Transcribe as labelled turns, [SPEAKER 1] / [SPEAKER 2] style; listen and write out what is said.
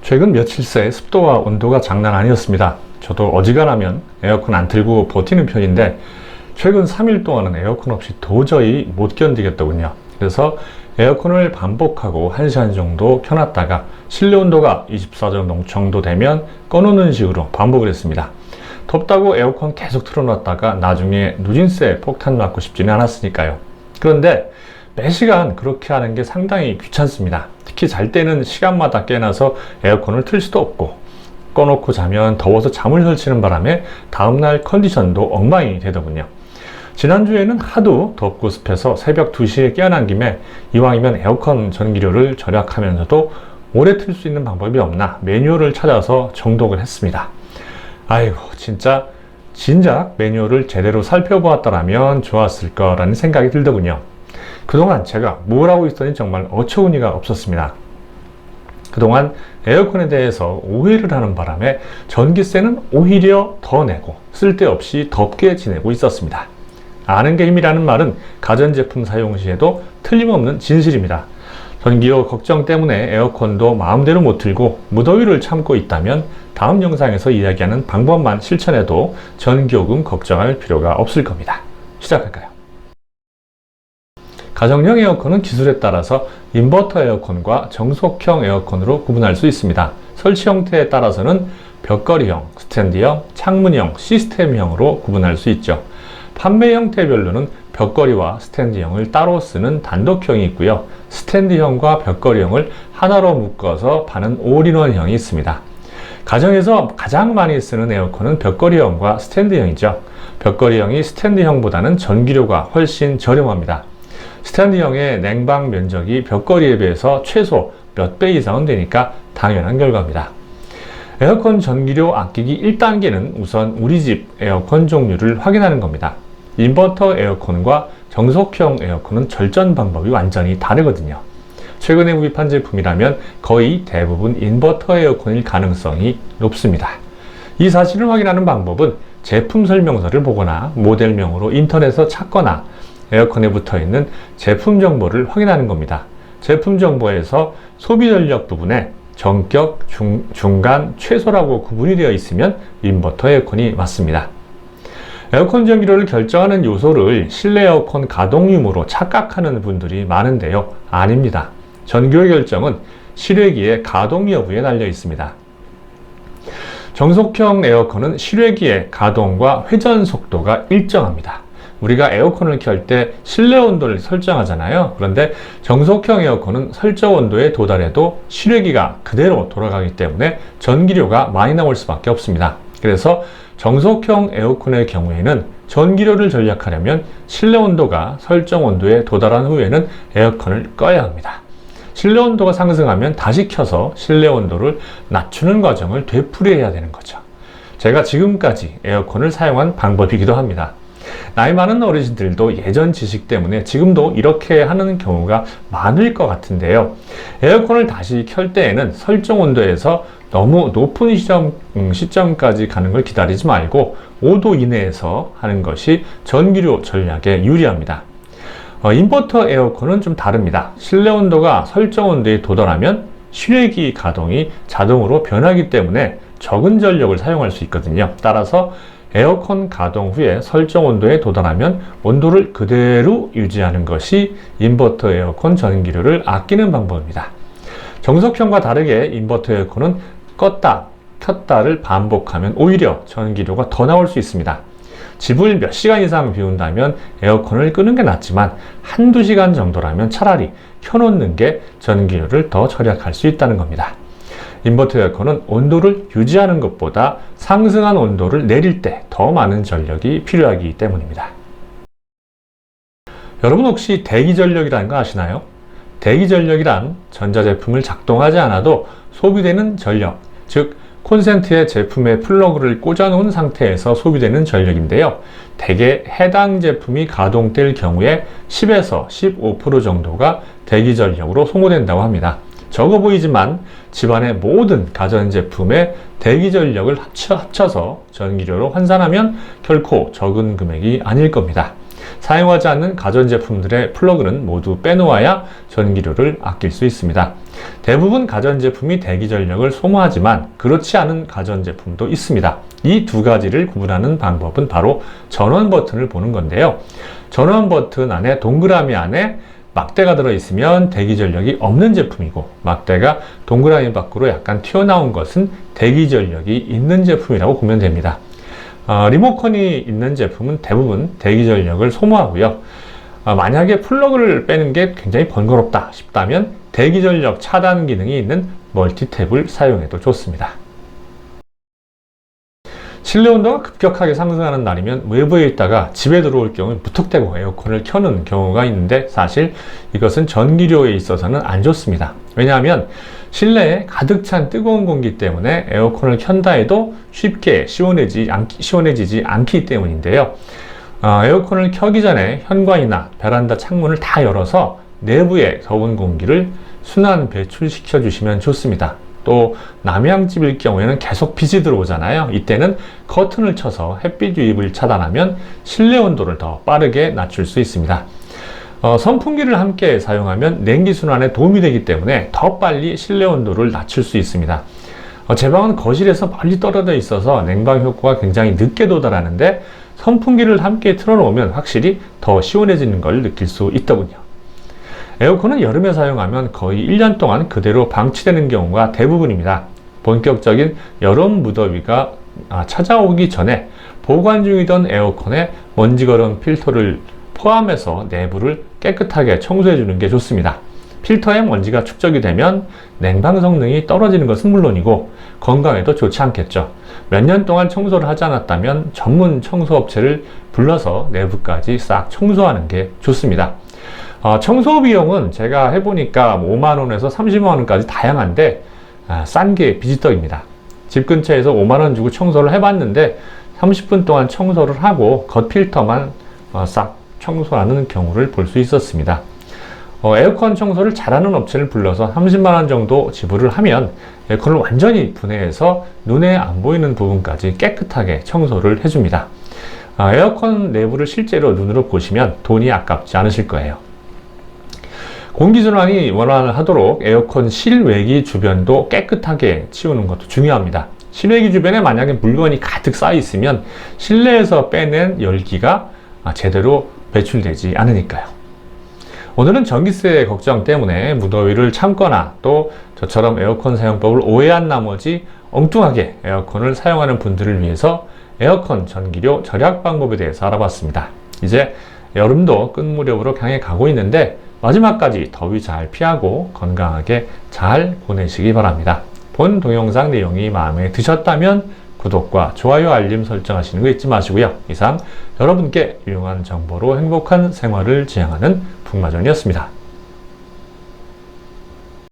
[SPEAKER 1] 최근 며칠 새 습도와 온도가 장난 아니었습니다. 저도 어지간하면 에어컨 안 틀고 버티는 편인데 최근 3일 동안은 에어컨 없이 도저히 못 견디겠더군요. 그래서 에어컨을 반복하고 1시간 정도 켜놨다가 실내 온도가 24도 정도 되면 꺼놓는 식으로 반복을 했습니다. 덥다고 에어컨 계속 틀어놨다가 나중에 누진세 폭탄 맞고 싶지는 않았으니까요. 그런데 매 시간 그렇게 하는 게 상당히 귀찮습니다. 특히 잘 때는 시간마다 깨어나서 에어컨을 틀 수도 없고 꺼놓고 자면 더워서 잠을 설치는 바람에 다음날 컨디션도 엉망이 되더군요. 지난주에는 하도 덥고 습해서 새벽 2시에 깨어난 김에 이왕이면 에어컨 전기료를 절약하면서도 오래 틀 수 있는 방법이 없나 매뉴얼을 찾아서 정독을 했습니다. 아이고 진작 매뉴얼을 제대로 살펴보았더라면 좋았을 거라는 생각이 들더군요. 그동안 제가 뭘 하고 있었는지 정말 어처구니가 없었습니다. 그동안 에어컨에 대해서 오해를 하는 바람에 전기세는 오히려 더 내고 쓸데없이 덥게 지내고 있었습니다. 아는 게 힘이라는 말은 가전제품 사용 시에도 틀림없는 진실입니다. 전기료 걱정 때문에 에어컨도 마음대로 못 틀고 무더위를 참고 있다면 다음 영상에서 이야기하는 방법만 실천해도 전기요금 걱정할 필요가 없을 겁니다. 시작할까요? 가정용 에어컨은 기술에 따라서 인버터 에어컨과 정속형 에어컨으로 구분할 수 있습니다. 설치 형태에 따라서는 벽걸이형, 스탠드형, 창문형, 시스템형으로 구분할 수 있죠. 판매 형태별로는 벽걸이와 스탠드형을 따로 쓰는 단독형이 있고요. 스탠드형과 벽걸이형을 하나로 묶어서 파는 올인원형이 있습니다. 가정에서 가장 많이 쓰는 에어컨은 벽걸이형과 스탠드형이죠. 벽걸이형이 스탠드형보다는 전기료가 훨씬 저렴합니다. 스탠드형의 냉방 면적이 벽걸이에 비해서 최소 몇 배 이상은 되니까 당연한 결과입니다. 에어컨 전기료 아끼기 1단계는 우선 우리 집 에어컨 종류를 확인하는 겁니다. 인버터 에어컨과 정속형 에어컨은 절전 방법이 완전히 다르거든요. 최근에 구입한 제품이라면 거의 대부분 인버터 에어컨일 가능성이 높습니다. 이 사실을 확인하는 방법은 제품 설명서를 보거나 모델명으로 인터넷에서 찾거나 에어컨에 붙어있는 제품 정보를 확인하는 겁니다. 제품 정보에서 소비 전력 부분에 정격, 중간, 최소라고 구분이 되어 있으면 인버터 에어컨이 맞습니다. 에어컨 전기료를 결정하는 요소를 실내 에어컨 가동 유무로 착각하는 분들이 많은데요. 아닙니다. 전기료 결정은 실외기의 가동 여부에 달려 있습니다. 정속형 에어컨은 실외기의 가동과 회전 속도가 일정합니다. 우리가 에어컨을 켤 때 실내 온도를 설정하잖아요. 그런데 정속형 에어컨은 설정 온도에 도달해도 실외기가 그대로 돌아가기 때문에 전기료가 많이 나올 수밖에 없습니다. 그래서 정속형 에어컨의 경우에는 전기료를 절약하려면 실내 온도가 설정 온도에 도달한 후에는 에어컨을 꺼야 합니다. 실내 온도가 상승하면 다시 켜서 실내 온도를 낮추는 과정을 되풀이해야 되는 거죠. 제가 지금까지 에어컨을 사용한 방법이기도 합니다. 나이 많은 어르신들도 예전 지식 때문에 지금도 이렇게 하는 경우가 많을 것 같은데요. 에어컨을 다시 켤 때에는 설정 온도에서 너무 높은 시점까지 가는 걸 기다리지 말고 5도 이내에서 하는 것이 전기료 전략에 유리합니다. 인버터 에어컨은 좀 다릅니다. 실내 온도가 설정 온도에 도달하면 실외기 가동이 자동으로 변하기 때문에 적은 전력을 사용할 수 있거든요. 따라서 에어컨 가동 후에 설정 온도에 도달하면 온도를 그대로 유지하는 것이 인버터 에어컨 전기료를 아끼는 방법입니다. 정속형과 다르게 인버터 에어컨은 껐다 켰다를 반복하면 오히려 전기료가 더 나올 수 있습니다. 집을 몇 시간 이상 비운다면 에어컨을 끄는 게 낫지만 한두 시간 정도라면 차라리 켜놓는 게 전기료를 더 절약할 수 있다는 겁니다. 인버터 에어컨은 온도를 유지하는 것보다 상승한 온도를 내릴 때 더 많은 전력이 필요하기 때문입니다. 여러분 혹시 대기전력이라는 거 아시나요? 대기전력이란 전자제품을 작동하지 않아도 소비되는 전력, 즉 콘센트에 제품의 플러그를 꽂아 놓은 상태에서 소비되는 전력인데요. 대개 해당 제품이 가동될 경우에 10에서 15% 정도가 대기전력으로 소모된다고 합니다. 적어 보이지만 집안의 모든 가전제품의 대기전력을 합쳐서 전기료로 환산하면 결코 적은 금액이 아닐 겁니다. 사용하지 않는 가전제품들의 플러그는 모두 빼놓아야 전기료를 아낄 수 있습니다. 대부분 가전제품이 대기전력을 소모하지만 그렇지 않은 가전제품도 있습니다. 이 두 가지를 구분하는 방법은 바로 전원 버튼을 보는 건데요. 전원 버튼 안에 동그라미 안에 막대가 들어있으면 대기전력이 없는 제품이고, 막대가 동그라미 밖으로 약간 튀어나온 것은 대기전력이 있는 제품이라고 보면 됩니다. 리모컨이 있는 제품은 대부분 대기전력을 소모하고요. 만약에 플러그를 빼는 게 굉장히 번거롭다 싶다면 대기전력 차단 기능이 있는 멀티탭을 사용해도 좋습니다. 실내 온도가 급격하게 상승하는 날이면 외부에 있다가 집에 들어올 경우 무턱대고 에어컨을 켜는 경우가 있는데, 사실 이것은 전기료에 있어서는 안 좋습니다. 왜냐하면 실내에 가득 찬 뜨거운 공기 때문에 에어컨을 켠다 해도 쉽게 시원해지지 않기 때문인데요. 에어컨을 켜기 전에 현관이나 베란다 창문을 다 열어서 내부의 더운 공기를 순환 배출시켜 주시면 좋습니다. 또 남향집일 경우에는 계속 빛이 들어오잖아요. 이때는 커튼을 쳐서 햇빛 유입을 차단하면 실내 온도를 더 빠르게 낮출 수 있습니다. 선풍기를 함께 사용하면 냉기 순환에 도움이 되기 때문에 더 빨리 실내 온도를 낮출 수 있습니다. 제 방은 거실에서 멀리 떨어져 있어서 냉방 효과가 굉장히 늦게 도달하는데, 선풍기를 함께 틀어놓으면 확실히 더 시원해지는 걸 느낄 수 있더군요. 에어컨은 여름에 사용하면 거의 1년 동안 그대로 방치되는 경우가 대부분입니다. 본격적인 여름 무더위가 찾아오기 전에 보관 중이던 에어컨에 먼지 걸음 필터를 포함해서 내부를 깨끗하게 청소해 주는 게 좋습니다. 필터에 먼지가 축적이 되면 냉방 성능이 떨어지는 것은 물론이고 건강에도 좋지 않겠죠. 몇 년 동안 청소를 하지 않았다면 전문 청소업체를 불러서 내부까지 싹 청소하는 게 좋습니다. 청소 비용은 제가 해보니까 5만원에서 30만원까지 다양한데, 싼 게 비지떡입니다. 집 근처에서 5만원 주고 청소를 해봤는데 30분 동안 청소를 하고 겉필터만 싹 청소하는 경우를 볼 수 있었습니다. 에어컨 청소를 잘하는 업체를 불러서 30만원 정도 지불을 하면 에어컨을 완전히 분해해서 눈에 안 보이는 부분까지 깨끗하게 청소를 해줍니다. 에어컨 내부를 실제로 눈으로 보시면 돈이 아깝지 않으실 거예요. 공기순환이 원활하도록 에어컨 실외기 주변도 깨끗하게 치우는 것도 중요합니다. 실외기 주변에 만약에 물건이 가득 쌓여 있으면 실내에서 빼낸 열기가 제대로 배출되지 않으니까요. 오늘은 전기세 걱정 때문에 무더위를 참거나 또 저처럼 에어컨 사용법을 오해한 나머지 엉뚱하게 에어컨을 사용하는 분들을 위해서 에어컨 전기료 절약 방법에 대해서 알아봤습니다. 이제 여름도 끝 무렵으로 향해 가고 있는데 마지막까지 더위 잘 피하고 건강하게 잘 보내시기 바랍니다. 본 동영상 내용이 마음에 드셨다면 구독과 좋아요, 알림 설정하시는 거 잊지 마시고요. 이상 여러분께 유용한 정보로 행복한 생활을 지향하는 북마전이었습니다.